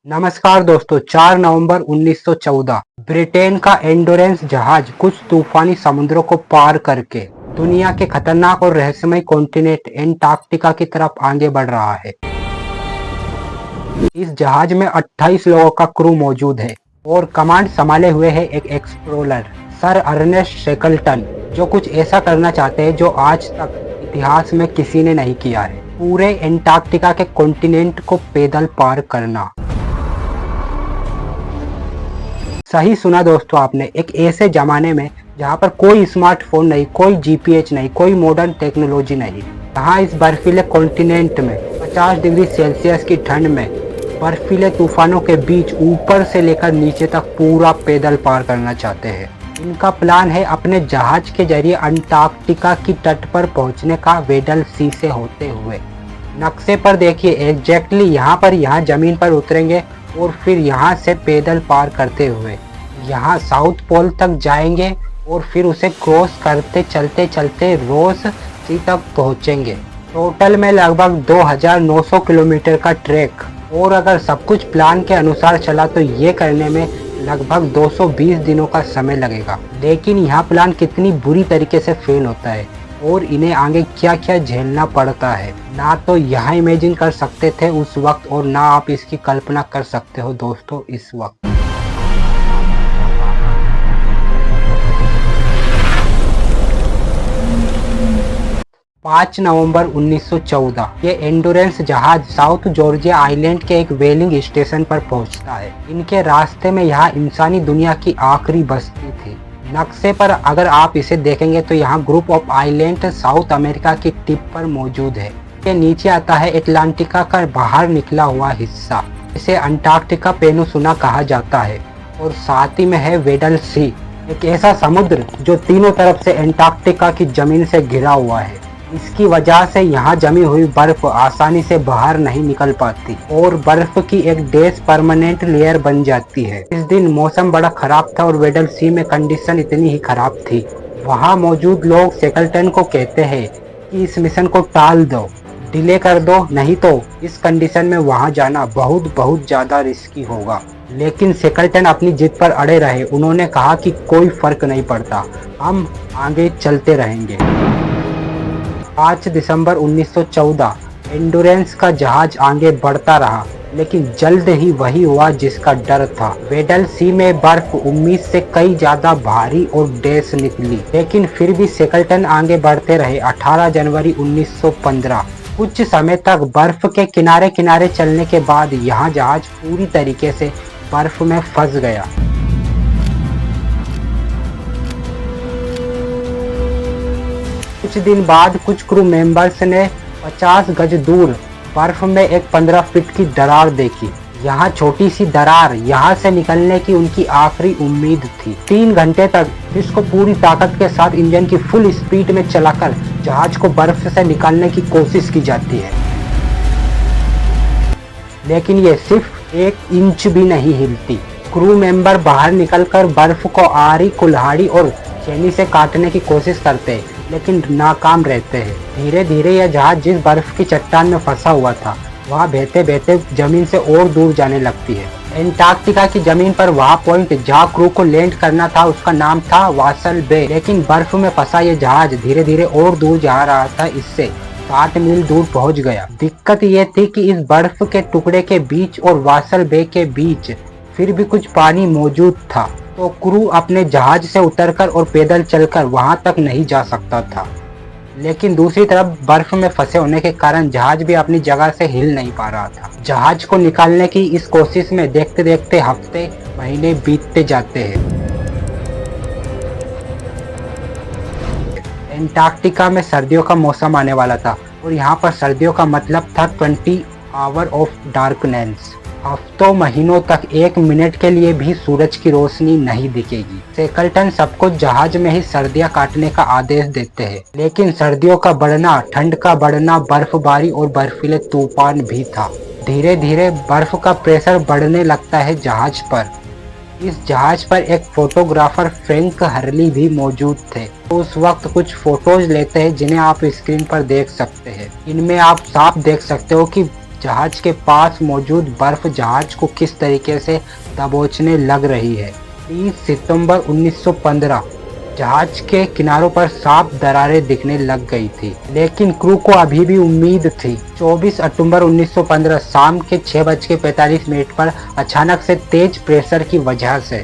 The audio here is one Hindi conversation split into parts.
नमस्कार दोस्तों, 4 नवंबर 1914 ब्रिटेन का एंडोरेंस जहाज कुछ तूफानी समुद्रों को पार करके दुनिया के खतरनाक और रहस्यमय कॉन्टिनेंट एंटार्क्टिका की तरफ आगे बढ़ रहा है। इस जहाज में 28 लोगों का क्रू मौजूद है और कमांड संभाले हुए है एक एक्सप्लोरर सर अर्नेस्ट शेकलटन, जो कुछ ऐसा करना चाहते हैं जो आज तक इतिहास में किसी ने नहीं किया है, पूरे एंटार्क्टिका के कॉन्टिनेंट को पैदल पार करना। सही सुना दोस्तों आपने, एक ऐसे जमाने में जहाँ पर कोई स्मार्टफोन नहीं, कोई जीपीएस नहीं, कोई मॉडर्न टेक्नोलॉजी नहीं, जहाँ इस बर्फीले कॉन्टिनेंट में 50 डिग्री सेल्सियस की ठंड में बर्फीले तूफानों के बीच ऊपर से लेकर नीचे तक पूरा पैदल पार करना चाहते हैं। इनका प्लान है अपने जहाज के जरिए अंटार्कटिका की तट पर पहुंचने का, वेडल सी से होते हुए। नक्शे पर देखिए, एग्जैक्टली यहाँ जमीन पर उतरेंगे और फिर यहाँ से पैदल पार करते हुए यहाँ साउथ पोल तक जाएंगे और फिर उसे क्रॉस करते चलते चलते रोज सी तक पहुँचेंगे। टोटल में लगभग 2900 किलोमीटर का ट्रैक, और अगर सब कुछ प्लान के अनुसार चला तो ये करने में लगभग 220 दिनों का समय लगेगा। लेकिन यहाँ प्लान कितनी बुरी तरीके से फेल होता है और इन्हें आगे क्या क्या झेलना पड़ता है, ना तो यहाँ इमेजिन कर सकते थे उस वक्त, और ना आप इसकी कल्पना कर सकते हो दोस्तों इस वक्त। पाँच नवंबर 1914 ये एंडोरेंस जहाज साउथ जॉर्जिया आइलैंड के एक वेलिंग स्टेशन पर पहुंचता है। इनके रास्ते में यहाँ इंसानी दुनिया की आखिरी बस्ती थी। नक्शे पर अगर आप इसे देखेंगे तो यहाँ group of island south America की टिप पर मौजूद है। के नीचे आता है एटलांटिका का बाहर निकला हुआ हिस्सा, इसे अंटार्कटिका पेनिनसुला कहा जाता है, और साथ ही में है वेडल सी, एक ऐसा समुद्र जो तीनों तरफ से अंटार्कटिका की जमीन से घिरा हुआ है। इसकी वजह से यहाँ जमी हुई बर्फ आसानी से बाहर नहीं निकल पाती और बर्फ की एक डेस परमानेंट लेयर बन जाती है। इस दिन मौसम बड़ा खराब था और वेडल सी में कंडीशन इतनी ही खराब थी। वहाँ मौजूद लोग शेकलटन को कहते हैं कि इस मिशन को टाल दो, डिले कर दो, नहीं तो इस कंडीशन में वहाँ जाना बहुत ज्यादा रिस्की होगा। लेकिन शेकलटन अपनी जिद पर अड़े रहे। उन्होंने कहा कि कोई फर्क नहीं पड़ता, हम आगे चलते रहेंगे। 5 दिसंबर 1914 एंडोरेंस का जहाज आगे बढ़ता रहा, लेकिन जल्द ही वही हुआ जिसका डर था। वेडल सी में बर्फ उम्मीद से कई ज्यादा भारी और डेस निकली, लेकिन फिर भी शेकलटन आगे बढ़ते रहे। 18 जनवरी 1915 कुछ समय तक बर्फ के किनारे किनारे चलने के बाद यहाँ जहाज पूरी तरीके से बर्फ में फंस गया। कुछ दिन बाद कुछ क्रू मेंबर्स ने 50 गज दूर बर्फ में एक 15 फीट की दरार देखी। यहाँ छोटी सी दरार, यहाँ से निकलने की उनकी आखिरी उम्मीद थी। 3 घंटे तक इसको पूरी ताकत के साथ इंजन की फुल स्पीड में चलाकर जहाज को बर्फ से निकालने की कोशिश की जाती है, लेकिन ये सिर्फ 1 इंच भी नहीं हिलती। क्रू मेंबर बाहर निकलकर बर्फ को आरी, कुल्हाड़ी और छेनी से काटने की कोशिश करते हैं, लेकिन नाकाम रहते हैं। धीरे धीरे यह जहाज जिस बर्फ की चट्टान में फंसा हुआ था वह बहते बहते जमीन से और दूर जाने लगती है। एंटार्क्टिका की जमीन पर वह पॉइंट जहाँ क्रू को लैंड करना था उसका नाम था वासल बे, लेकिन बर्फ में फंसा यह जहाज धीरे धीरे और दूर जा रहा था। इससे 60 मील दूर पहुंच गया। दिक्कत यह थी कि इस बर्फ के टुकड़े के बीच और वासल बे के बीच फिर भी कुछ पानी मौजूद था, तो क्रू अपने जहाज से उतरकर और पैदल चलकर वहां तक नहीं जा सकता था। लेकिन दूसरी तरफ बर्फ में फंसे होने के कारण जहाज भी अपनी जगह से हिल नहीं पा रहा था। जहाज को निकालने की इस कोशिश में देखते देखते हफ्ते महीने बीतते जाते हैं। एंटार्क्टिका में सर्दियों का मौसम आने वाला था और यहाँ पर सर्दियों का मतलब था 20 आवर ऑफ डार्कनेस। हफ्तों महीनों तक 1 मिनट के लिए भी सूरज की रोशनी नहीं दिखेगी। शेकलटन सबको जहाज में ही सर्दियां काटने का आदेश देते हैं, लेकिन सर्दियों का बढ़ना, ठंड का बढ़ना, बर्फबारी और बर्फीले तूफान भी था। धीरे धीरे बर्फ का प्रेशर बढ़ने लगता है जहाज पर। इस जहाज पर एक फोटोग्राफर फ्रैंक हर्ली भी मौजूद थे। तो उस वक्त कुछ फोटोज लेते हैं जिन्हें आप स्क्रीन पर देख सकते हैं। इनमें आप साफ देख सकते हो कि जहाज के पास मौजूद बर्फ जहाज को किस तरीके से दबोचने लग रही है। 30 सितंबर 1915 जहाज के किनारों पर साफ दरारें दिखने लग गई थी, लेकिन क्रू को अभी भी उम्मीद थी। 24 अक्टूबर 1915 शाम के 6:45 पर अचानक से तेज प्रेशर की वजह से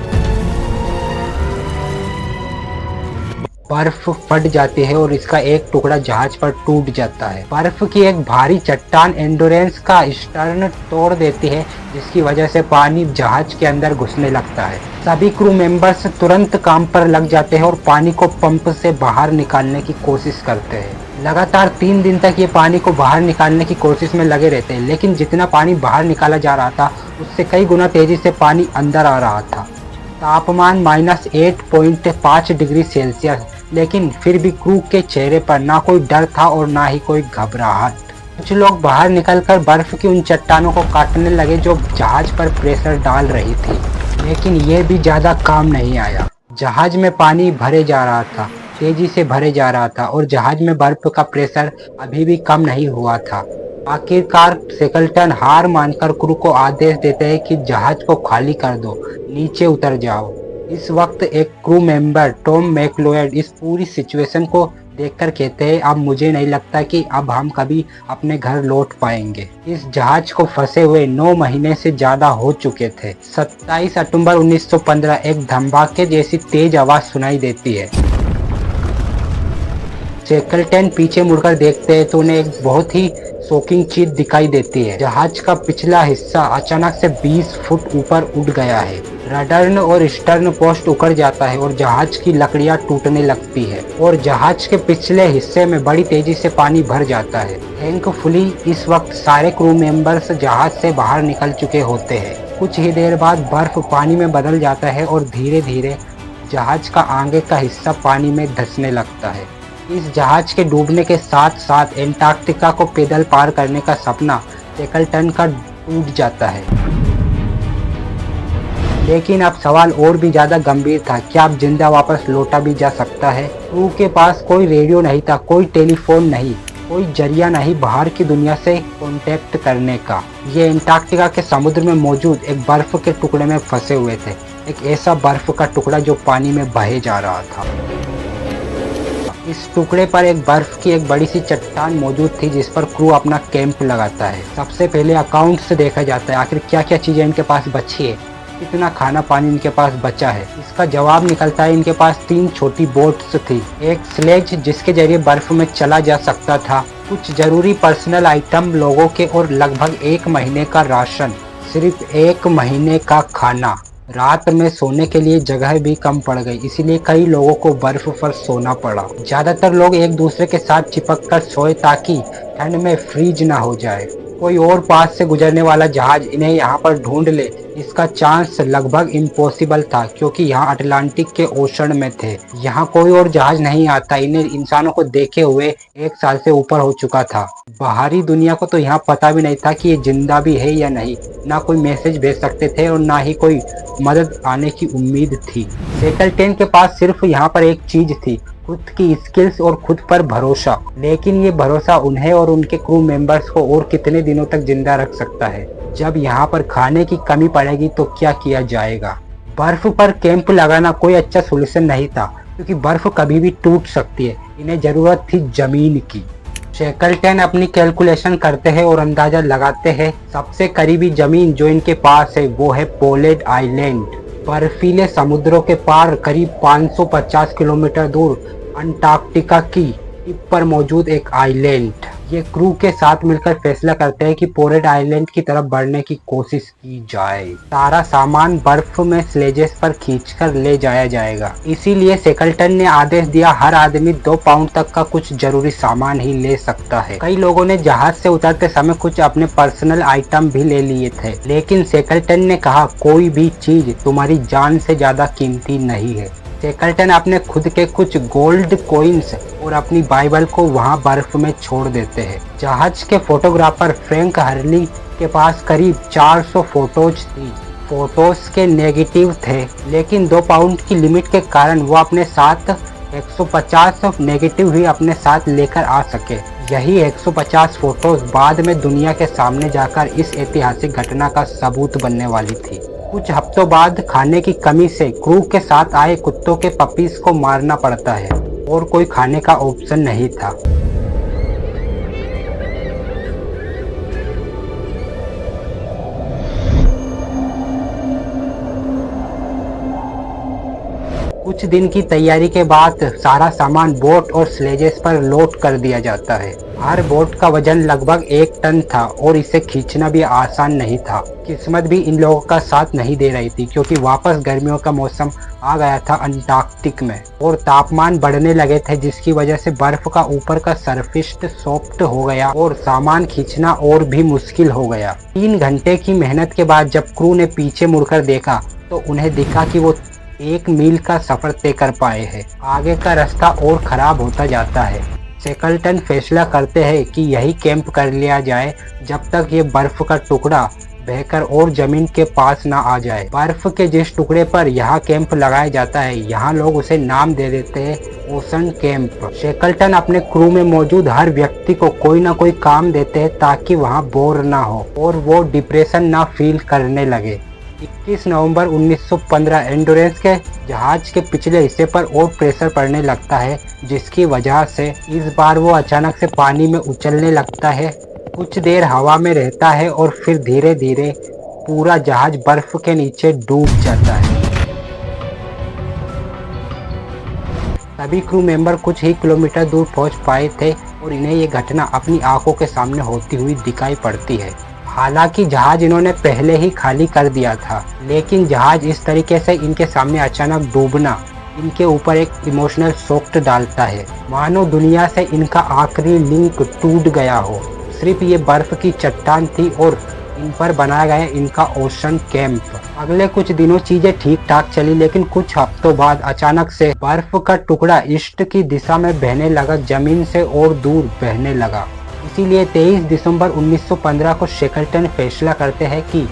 बर्फ फट जाती है और इसका एक टुकड़ा जहाज पर टूट जाता है। बर्फ की एक भारी चट्टान एंडोरेंस का स्टर्न तोड़ देती है, जिसकी वजह से पानी जहाज के अंदर घुसने लगता है। सभी क्रू मेंबर्स तुरंत काम पर लग जाते हैं और पानी को पंप से बाहर निकालने की कोशिश करते हैं। लगातार 3 दिन तक ये पानी को बाहर निकालने की कोशिश में लगे रहते हैं, लेकिन जितना पानी बाहर निकाला जा रहा था उससे कई गुना तेजी से पानी अंदर आ रहा था। तापमान -8.5 डिग्री सेल्सियस, लेकिन फिर भी क्रू के चेहरे पर ना कोई डर था और ना ही कोई घबराहट। कुछ लोग बाहर निकलकर बर्फ की उन चट्टानों को काटने लगे जो जहाज पर प्रेशर डाल रही थी, लेकिन ये भी ज्यादा काम नहीं आया। जहाज में पानी भरे जा रहा था, तेजी से भरे जा रहा था और जहाज में बर्फ का प्रेशर अभी भी कम नहीं हुआ था। आखिरकार शेकलटन हार मानकर क्रू को आदेश देते हैं कि जहाज को खाली कर दो, नीचे उतर जाओ। इस वक्त एक क्रू मेंबर टॉम मैकलोएड इस पूरी सिचुएशन को देखकर कहते हैं, अब मुझे नहीं लगता कि अब हम कभी अपने घर लौट पाएंगे। इस जहाज को फंसे हुए 9 महीने से ज्यादा हो चुके थे। 27 अक्टूबर 1915 एक धमाके जैसी तेज आवाज सुनाई देती है। शेकलटन पीछे मुड़कर देखते हैं तो उन्हें एक बहुत ही शॉकिंग चीज दिखाई देती है। जहाज का पिछला हिस्सा अचानक से 20 फुट ऊपर उठ गया है। रडर और स्टर्न पोस्ट उखड़ जाता है और जहाज की लकड़ियां टूटने लगती है और जहाज के पिछले हिस्से में बड़ी तेजी से पानी भर जाता है। थैंकफुली इस वक्त सारे क्रू मेंबर्स जहाज से बाहर निकल चुके होते हैं। कुछ ही देर बाद बर्फ पानी में बदल जाता है और धीरे धीरे जहाज का आगे का हिस्सा पानी में धंसने लगता है। इस जहाज के डूबने के साथ साथ एंटार्क्टिका को पैदल पार करने का सपना शेकलटन का टूट जाता है। लेकिन अब सवाल और भी ज्यादा गंभीर था, क्या अब जिंदा वापस लौटा भी जा सकता है? क्रू के पास कोई रेडियो नहीं था, कोई टेलीफोन नहीं, कोई जरिया नहीं बाहर की दुनिया से कांटेक्ट करने का। ये एंटार्क्टिका के समुद्र में मौजूद एक बर्फ के टुकड़े में फंसे हुए थे, एक ऐसा बर्फ का टुकड़ा जो पानी में बहे जा रहा था। इस टुकड़े पर एक बर्फ की एक बड़ी सी चट्टान मौजूद थी जिस पर क्रू अपना कैंप लगाता है। सबसे पहले अकाउंट्स देखा जाता है, आखिर क्या क्या चीजें इनके पास बची है, कितना खाना पानी इनके पास बचा है। इसका जवाब निकलता है इनके पास 3 छोटी बोट्स थी, एक स्लेज जिसके जरिए बर्फ में चला जा सकता था, कुछ जरूरी पर्सनल आइटम लोगों के और लगभग 1 महीने का राशन, सिर्फ 1 महीने का खाना। रात में सोने के लिए जगह भी कम पड़ गई, इसीलिए कई लोगों को बर्फ पर सोना पड़ा। ज्यादातर लोग एक दूसरे के साथ चिपक कर सोए ताकि ठंड में फ्रीज ना हो जाए। कोई और पास से गुजरने वाला जहाज इन्हें यहाँ पर ढूंढ ले, इसका चांस लगभग इम्पॉसिबल था क्योंकि यहाँ अटलांटिक के ओशन में थे। यहाँ कोई और जहाज नहीं आता। इन्हें इंसानों को देखे हुए 1 साल से ऊपर हो चुका था। बाहरी दुनिया को तो यहाँ पता भी नहीं था कि ये जिंदा भी है या नहीं। ना कोई मैसेज भेज सकते थे और ना ही कोई मदद आने की उम्मीद थी। शेकलटन के पास सिर्फ यहाँ पर एक चीज थी, खुद की स्किल्स और खुद पर भरोसा। लेकिन ये भरोसा उन्हें और उनके क्रू मेंबर्स को और कितने दिनों तक जिंदा रख सकता है? जब यहाँ पर खाने की कमी पड़ेगी तो क्या किया जाएगा? बर्फ पर कैंप लगाना कोई अच्छा सोल्यूशन नहीं था क्योंकि बर्फ कभी भी टूट सकती है। इन्हें जरूरत थी जमीन की। शेकलटन अपनी कैलकुलेशन करते हैं और अंदाजा लगाते हैं सबसे करीबी जमीन जो इनके पास है वो है पोलेड आइलैंड। बर्फीले समुद्रों के पार करीब 550 किलोमीटर दूर अंटार्कटिका की टिप पर मौजूद एक आइलैंड। ये क्रू के साथ मिलकर फैसला करते हैं कि पोलेड आइलैंड की तरफ बढ़ने की कोशिश की जाए। सारा सामान बर्फ में स्लेजेस पर खींचकर ले जाया जाएगा। इसीलिए शेकलटन ने आदेश दिया हर आदमी 2 पाउंड तक का कुछ जरूरी सामान ही ले सकता है। कई लोगों ने जहाज से उतरते समय कुछ अपने पर्सनल आइटम भी ले लिए थे, लेकिन शेकलटन ने कहा कोई भी चीज तुम्हारी जान से ज्यादा कीमती नहीं है। शेकलटन अपने खुद के कुछ गोल्ड कॉइन्स और अपनी बाइबल को वहां बर्फ में छोड़ देते हैं। जहाज के फोटोग्राफर फ्रैंक हर्ली के पास करीब 400 फोटोज थी। फोटोज के नेगेटिव थे, लेकिन 2 पाउंड की लिमिट के कारण वो अपने साथ 150 नेगेटिव ही अपने साथ लेकर आ सके। यही 150 फोटोज बाद में दुनिया के सामने जाकर इस ऐतिहासिक घटना का सबूत बनने वाली थी। कुछ हफ्तों बाद खाने की कमी से क्रू के साथ आए कुत्तों के पपीज को मारना पड़ता है और कोई खाने का ऑप्शन नहीं था। कुछ दिन की तैयारी के बाद सारा सामान बोट और स्लेजेस पर लोड कर दिया जाता है। हर बोट का वजन लगभग 1 टन था और इसे खींचना भी आसान नहीं था। किस्मत भी इन लोगों का साथ नहीं दे रही थी क्योंकि वापस गर्मियों का मौसम आ गया था अंटार्कटिक में और तापमान बढ़ने लगे थे, जिसकी वजह से बर्फ का ऊपर का सरफेस सॉफ्ट हो गया और सामान खींचना और भी मुश्किल हो गया। 3 घंटे की मेहनत के बाद जब क्रू ने पीछे मुड़कर देखा तो उन्हें दिखा कि वो 1 मील का सफर तय कर पाए हैं। आगे का रास्ता और खराब होता जाता है। शेकलटन फैसला करते हैं कि यही कैंप कर लिया जाए जब तक ये बर्फ का टुकड़ा बहकर और जमीन के पास ना आ जाए। बर्फ के जिस टुकड़े पर यहाँ कैंप लगाया जाता है, यहाँ लोग उसे नाम दे देते हैं ओशन कैंप। शेकलटन अपने क्रू में मौजूद हर व्यक्ति को कोई ना कोई काम देते हैं ताकि वहाँ बोर ना हो और वो डिप्रेशन ना फील करने लगे। 21 नवंबर 1915 एंडोरेंस के जहाज के पिछले हिस्से पर और प्रेशर पड़ने लगता है, जिसकी वजह से इस बार वो अचानक से पानी में उछलने लगता है। कुछ देर हवा में रहता है और फिर धीरे धीरे पूरा जहाज बर्फ के नीचे डूब जाता है। सभी क्रू मेंबर कुछ ही किलोमीटर दूर पहुंच पाए थे और इन्हें ये घटना अपनी आंखों के सामने होती हुई दिखाई पड़ती है। हालांकि जहाज इन्होंने पहले ही खाली कर दिया था, लेकिन जहाज इस तरीके से इनके सामने अचानक डूबना इनके ऊपर एक इमोशनल शॉक डालता है, मानो दुनिया से इनका आखिरी लिंक टूट गया हो। सिर्फ ये बर्फ की चट्टान थी और इन पर बनाया गया इनका ओशन कैंप। अगले कुछ दिनों चीजें ठीक ठाक चली, लेकिन कुछ हफ्तों बाद अचानक से बर्फ का टुकड़ा ईस्ट की दिशा में बहने लगा, जमीन से और दूर बहने लगा। इसीलिए 23 दिसंबर 1915 को शेकलटन फैसला करते हैं कि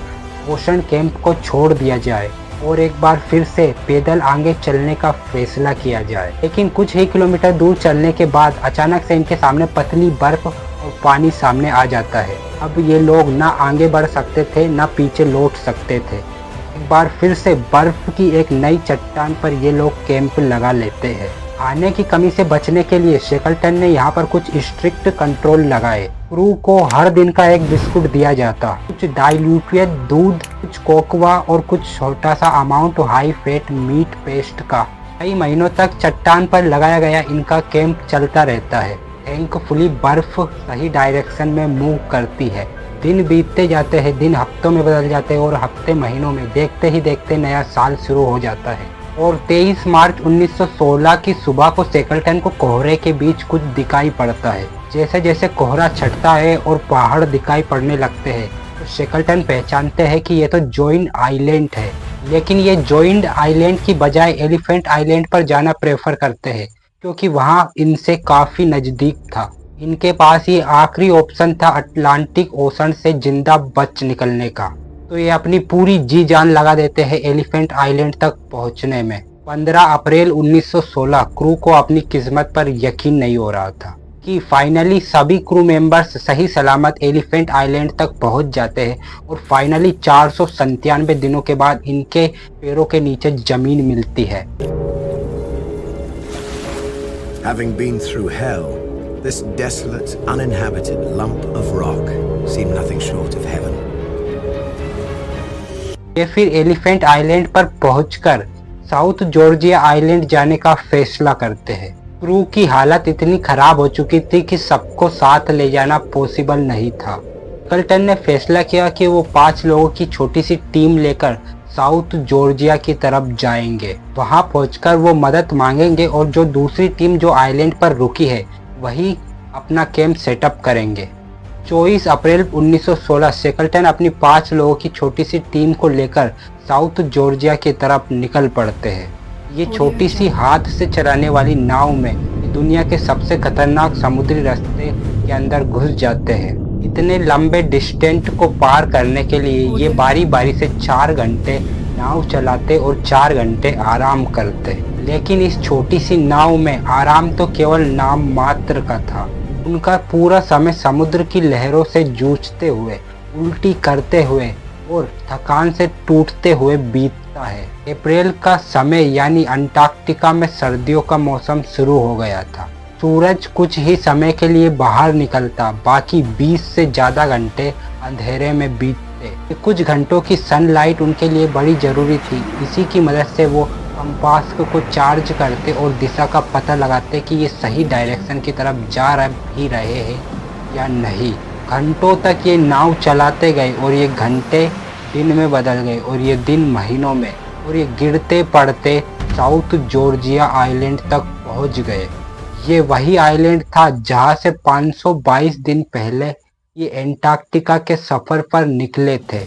ओशन कैंप को छोड़ दिया जाए और एक बार फिर से पैदल आगे चलने का फैसला किया जाए। लेकिन कुछ ही किलोमीटर दूर चलने के बाद अचानक से इनके सामने पतली बर्फ और पानी सामने आ जाता है। अब ये लोग ना आगे बढ़ सकते थे ना पीछे लौट सकते थे। एक बार फिर से बर्फ की एक नई चट्टान पर ये लोग कैंप लगा लेते हैं। खाने की कमी से बचने के लिए शेकलटन ने यहाँ पर कुछ स्ट्रिक्ट कंट्रोल लगाए। क्रू को हर दिन का एक बिस्कुट दिया जाता, कुछ डाइल्यूटेड दूध, कुछ कोकोआ और कुछ छोटा सा amount high fat meat paste का। कई महीनों तक चट्टान पर लगाया गया इनका कैंप चलता रहता है। थैंकफुली बर्फ सही डायरेक्शन में मूव करती है। दिन बीतते जाते हैं, दिन हफ्तों में बदल जाते हैं और हफ्ते महीनों में। देखते ही देखते नया साल शुरू हो जाता है और 23 मार्च 1916 की सुबह को शेकलटन को कोहरे के बीच कुछ दिखाई पड़ता है। जैसे जैसे कोहरा छटता है और पहाड़ दिखाई पड़ने लगते हैं तो शेकलटन पहचानते हैं कि ये तो जॉइंट आइलैंड है। लेकिन ये जॉइंट आइलैंड की बजाय एलिफेंट आइलैंड पर जाना प्रेफर करते हैं क्योंकि वहाँ इनसे काफ़ी नज़दीक था। इनके पास ये आखिरी ऑप्शन था अटलांटिक ओशन से जिंदा बच निकलने का। तो ये अपनी पूरी जी जान लगा देते हैं एलिफेंट आइलैंड तक पहुंचने में। 15 अप्रैल 1916 क्रू को अपनी किस्मत पर यकीन नहीं हो रहा था कि फाइनली सभी क्रू मेंबर्स सही सलामत एलिफेंट आइलैंड तक पहुंच जाते हैं और फाइनली 497 दिनों के बाद इनके पैरों के नीचे जमीन मिलती है। Having been through hell, this desolate, uninhabited lump of rock seemed nothing short of heaven. ये फिर एलिफेंट आइलैंड पर पहुंचकर साउथ जॉर्जिया आइलैंड जाने का फैसला करते हैं। क्रू की हालत इतनी खराब हो चुकी थी कि सबको साथ ले जाना पॉसिबल नहीं था। शेकलटन ने फैसला किया कि वो 5 लोगों की छोटी सी टीम लेकर साउथ जॉर्जिया की तरफ जाएंगे। वहां पहुंचकर वो मदद मांगेंगे और जो दूसरी टीम जो आइलैंड पर रुकी है वही अपना कैंप सेटअप करेंगे। 24 अप्रैल 1916 शेकलटन अपनी 5 लोगों की छोटी सी टीम को लेकर साउथ जॉर्जिया की तरफ निकल पड़ते हैं। ये छोटी सी हाथ से चलाने वाली नाव में दुनिया के सबसे खतरनाक समुद्री रास्ते के अंदर घुस जाते हैं। इतने लंबे डिस्टेंस को पार करने के लिए ये बारी बारी से 4 घंटे नाव चलाते और 4 घंटे आराम करते। लेकिन इस छोटी सी नाव में आराम तो केवल नाम मात्र का था। उनका पूरा समय समुद्र की लहरों से जूझते हुए, उल्टी करते हुए और थकान से टूटते हुए बीतता है। अप्रैल का समय यानी अंटार्कटिका में सर्दियों का मौसम शुरू हो गया था। सूरज कुछ ही समय के लिए बाहर निकलता, बाकी 20 से ज़्यादा घंटे अंधेरे में बीतते। कुछ घंटों की सनलाइट उनके लिए बड़ी ज़रूरी थी। इसी की मदद से वो कंपास को चार्ज करते और दिशा का पता लगाते कि ये सही डायरेक्शन की तरफ जा ही रहे हैं या नहीं। घंटों तक ये नाव चलाते गए और ये घंटे दिन में बदल गए और ये दिन महीनों में, और ये गिरते पड़ते साउथ जॉर्जिया आइलैंड तक पहुंच गए। ये वही आइलैंड था जहां से 522 दिन पहले ये एंटार्कटिका के सफर पर निकले थे।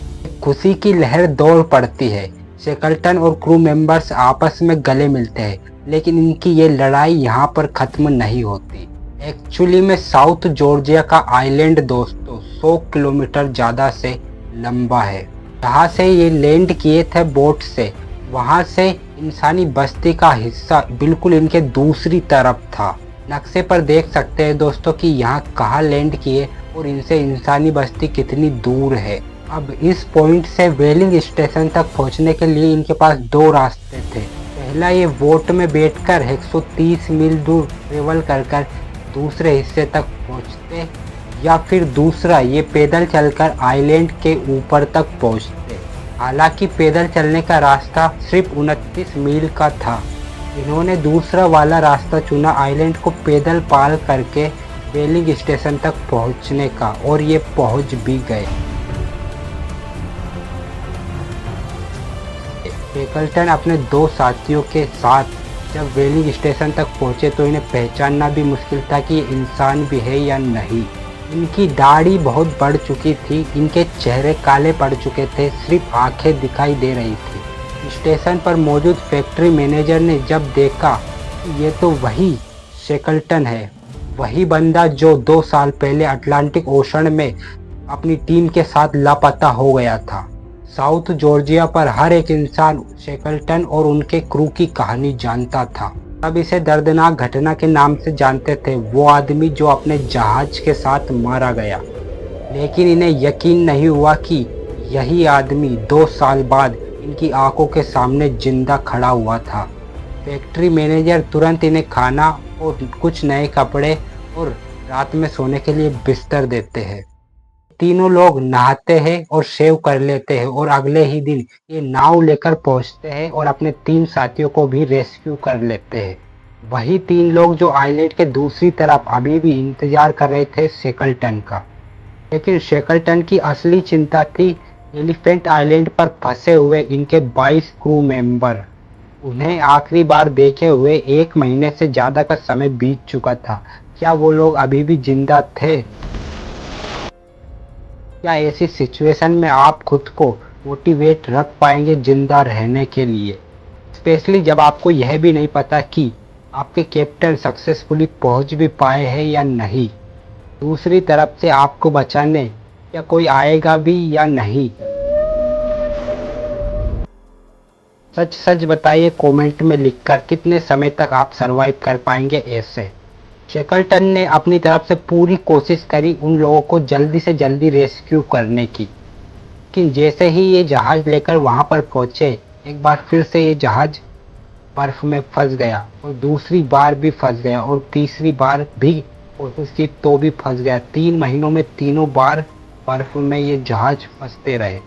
खुशी की लहर दौड़ पड़ती है। शेकल्टन और क्रू मेंबर्स आपस में गले मिलते हैं, लेकिन इनकी ये लड़ाई यहाँ पर खत्म नहीं होती। एक्चुअली में साउथ जॉर्जिया का आइलैंड दोस्तों 100 किलोमीटर ज़्यादा से लंबा है। जहाँ से ये लैंड किए थे बोट से, वहाँ से इंसानी बस्ती का हिस्सा बिल्कुल इनके दूसरी तरफ था। नक्शे पर देख सकते हैं दोस्तों कि यहाँ कहाँ लैंड किए और इनसे इंसानी बस्ती कितनी दूर है। अब इस पॉइंट से व्हेलिंग स्टेशन तक पहुँचने के लिए इनके पास दो रास्ते थे। पहला, ये बोट में बैठकर 130 मील दूर ट्रेवल कर दूसरे हिस्से तक पहुँचते, या फिर दूसरा, ये पैदल चलकर आइलैंड के ऊपर तक पहुँचते। हालांकि पैदल चलने का रास्ता सिर्फ 29 मील का था। इन्होंने दूसरा वाला रास्ता चुना आइलैंड को पैदल पार करके व्हेलिंग स्टेशन तक पहुंचने का, और ये पहुंच भी गए। शेकल्टन अपने दो साथियों के साथ जब व्हेलिंग स्टेशन तक पहुंचे तो इन्हें पहचानना भी मुश्किल था कि ये इंसान भी है या नहीं। इनकी दाढ़ी बहुत बढ़ चुकी थी, इनके चेहरे काले पड़ चुके थे, सिर्फ आंखें दिखाई दे रही थी। स्टेशन पर मौजूद फैक्ट्री मैनेजर ने जब देखा कि ये तो वही शेकल्टन है, वही बंदा जो 2 साल पहले अटलांटिक ओशन में अपनी टीम के साथ लापता हो गया था। साउथ जॉर्जिया पर हर एक इंसान शेकल्टन और उनके क्रू की कहानी जानता था। अब इसे दर्दनाक घटना के नाम से जानते थे, वो आदमी जो अपने जहाज के साथ मारा गया। लेकिन इन्हें यकीन नहीं हुआ कि यही आदमी 2 साल बाद इनकी आंखों के सामने जिंदा खड़ा हुआ था। फैक्ट्री मैनेजर तुरंत इन्हें खाना और कुछ नए कपड़े और रात में सोने के लिए बिस्तर देते हैं। तीनों लोग नहाते हैं और शेव कर लेते हैं और अगले ही दिन ये नाव लेकर पहुंचते हैं और अपने 3 साथियों को भी रेस्क्यू कर लेते हैं। वही 3 लोग जो आइलैंड के दूसरी तरफ अभी भी इंतजार कर रहे थे शेकल्टन का। लेकिन शेकल्टन की असली चिंता थी एलिफेंट आइलैंड पर फंसे हुए इनके 22 क्रू मेंबर। उन्हें आखिरी बार देखे हुए 1 महीने से ज़्यादा का समय बीत चुका था। क्या वो लोग अभी भी जिंदा थे? क्या ऐसी सिचुएशन में आप खुद को मोटिवेट रख पाएंगे जिंदा रहने के लिए, स्पेशली जब आपको यह भी नहीं पता कि आपके कैप्टन सक्सेसफुली पहुंच भी पाए हैं या नहीं। दूसरी तरफ से आपको बचाने या कोई आएगा भी या नहीं। सच सच बताइए कमेंट में लिखकर कितने समय तक आप सरवाइव कर पाएंगे ऐसे। शेकल्टन ने अपनी तरफ से पूरी कोशिश करी उन लोगों को जल्दी से जल्दी रेस्क्यू करने की, लेकिन जैसे ही ये जहाज लेकर वहां पर पहुंचे, एक बार फिर से ये जहाज बर्फ में फंस गया और दूसरी बार भी फंस गया और तीसरी बार भी कोशिश की तो भी फंस गया। 3 महीनों में तीनों बार बर्फ में ये जहाज फंसते रहे।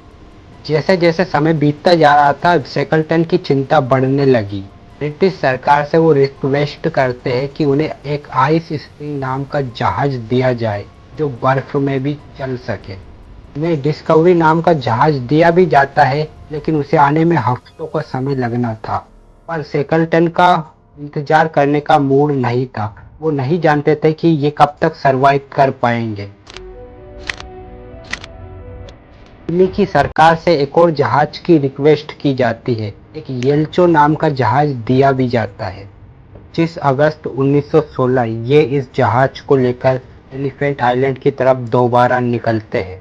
जैसे जैसे समय बीतता जा रहा था, शेकल्टन की चिंता बढ़ने लगी। ब्रिटिश सरकार से वो रिक्वेस्ट करते हैं कि उन्हें एक आइस स्प्रिंग नाम का जहाज दिया जाए जो बर्फ में भी चल सके। उन्हें डिस्कवरी नाम का जहाज दिया भी जाता है, लेकिन उसे आने में हफ्तों का समय लगना था। पर शेकल्टन का इंतजार करने का मूड नहीं था। वो नहीं जानते थे कि ये कब तक सरवाइव कर पाएंगे। दिल्ली की सरकार से एक और जहाज की रिक्वेस्ट की जाती है। एक येल्चो नाम का जहाज दिया भी जाता है। 25 अगस्त 1916 ये इस जहाज को लेकर एलिफेंट आइलैंड की तरफ दोबारा निकलते हैं।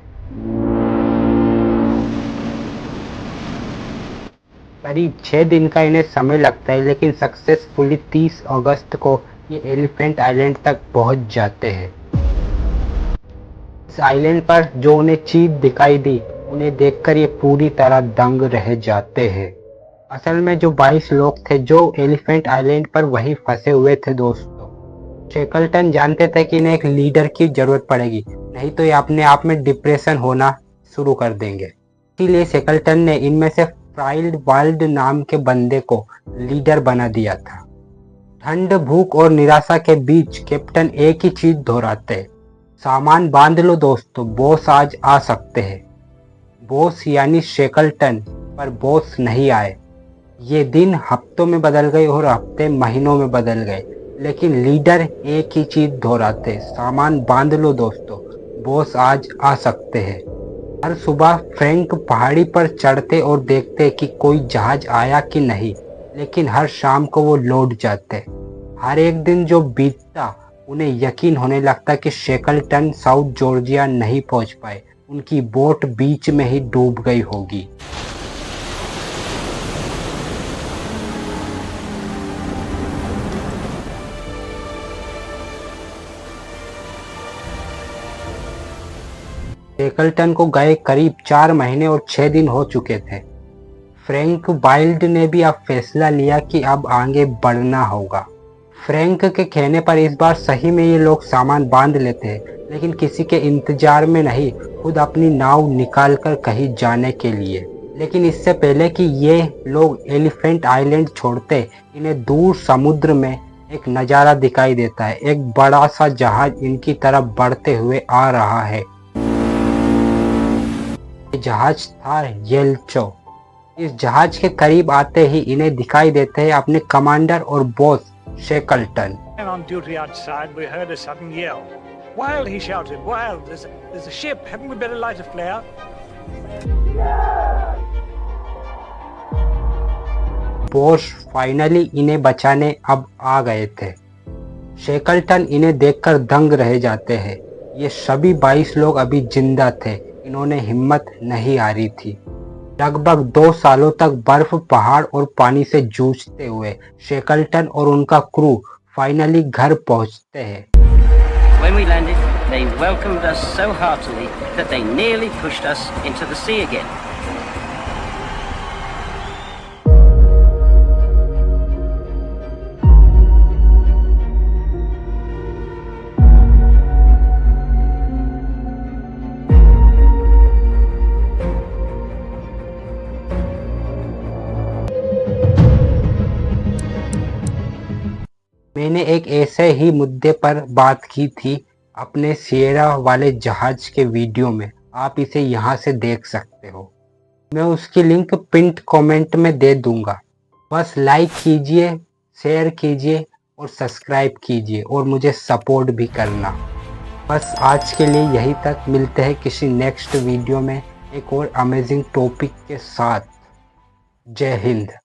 करीब 6 दिन का इन्हें समय लगता है, लेकिन सक्सेसफुली 30 अगस्त को ये एलिफेंट आइलैंड तक पहुंच जाते हैं। इस आइलैंड पर जो उन्हें चीज दिखाई दी, उन्हें देखकर ये पूरी तरह दंग रह जाते हैं। असल में जो 22 लोग थे जो एलिफेंट आइलैंड पर वही फंसे हुए थे दोस्तों। शेकलटन जानते थे कि इन्हें एक लीडर की जरूरत पड़ेगी, नहीं तो ये अपने आप में डिप्रेशन होना शुरू कर देंगे। इसीलिए शेकलटन ने इनमें से फ्राइड वाल्ड नाम के बंदे को लीडर बना दिया था। ठंड, भूख और निराशा के बीच कैप्टन एक ही चीज दोहराते, सामान बांध लो दोस्तों, बॉस आज आ सकते हैं। बॉस यानी शेकलटन, पर बॉस नहीं आए। ये दिन हफ्तों में बदल गए और हफ्ते महीनों में बदल गए, लेकिन लीडर एक ही चीज दोहराते, सामान बांध लो दोस्तों, बॉस आज आ सकते हैं। हर सुबह फ्रैंक पहाड़ी पर चढ़ते और देखते कि कोई जहाज आया कि नहीं, लेकिन हर शाम को वो लौट जाते। हर एक दिन जो बीतता उन्हें यकीन होने लगता कि शेकलटन साउथ जॉर्जिया नहीं पहुंच पाए, उनकी बोट बीच में ही डूब गई होगी। शेकलटन को गए करीब 4 महीने और 6 दिन हो चुके थे। फ्रैंक वाइल्ड ने भी अब फैसला लिया कि अब आगे बढ़ना होगा। फ्रैंक के कहने पर इस बार सही में ये लोग सामान बांध लेते हैं, लेकिन किसी के इंतजार में नहीं, खुद अपनी नाव निकालकर कहीं जाने के लिए। लेकिन इससे पहले कि ये लोग एलिफेंट आइलैंड छोड़ते, इन्हें दूर समुद्र में एक नज़ारा दिखाई देता है। एक बड़ा सा जहाज इनकी तरफ बढ़ते हुए आ रहा है। ये जहाज था येल्चो। इस जहाज के करीब आते ही इन्हें दिखाई देते हैं अपने कमांडर और boss Shackleton. On duty outside, we heard a sudden yell. Wild, he shouted, Wild, there's a ship. Hadn't we better light a flare? Boss finally इन्हें बचाने अब आ गए थे। शेकलटन इन्हें देखकर दंग रह जाते हैं। ये सभी 22 लोग अभी जिंदा थे, इन्होंने हिम्मत नहीं हारी थी। लगभग 2 सालों तक बर्फ, पहाड़ और पानी से जूझते हुए शेकलटन और उनका क्रू फाइनली घर पहुंचते हैं। When we landed, they welcomed us so heartily that they nearly pushed us into the sea again. मैंने एक ऐसे ही मुद्दे पर बात की थी अपने सिएरा वाले जहाज के वीडियो में, आप इसे यहाँ से देख सकते हो। मैं उसकी लिंक पिंट कमेंट में दे दूंगा। बस लाइक कीजिए, शेयर कीजिए और सब्सक्राइब कीजिए और मुझे सपोर्ट भी करना। बस आज के लिए यही तक, मिलते हैं किसी नेक्स्ट वीडियो में एक और अमेजिंग टॉपिक के साथ। जय हिंद।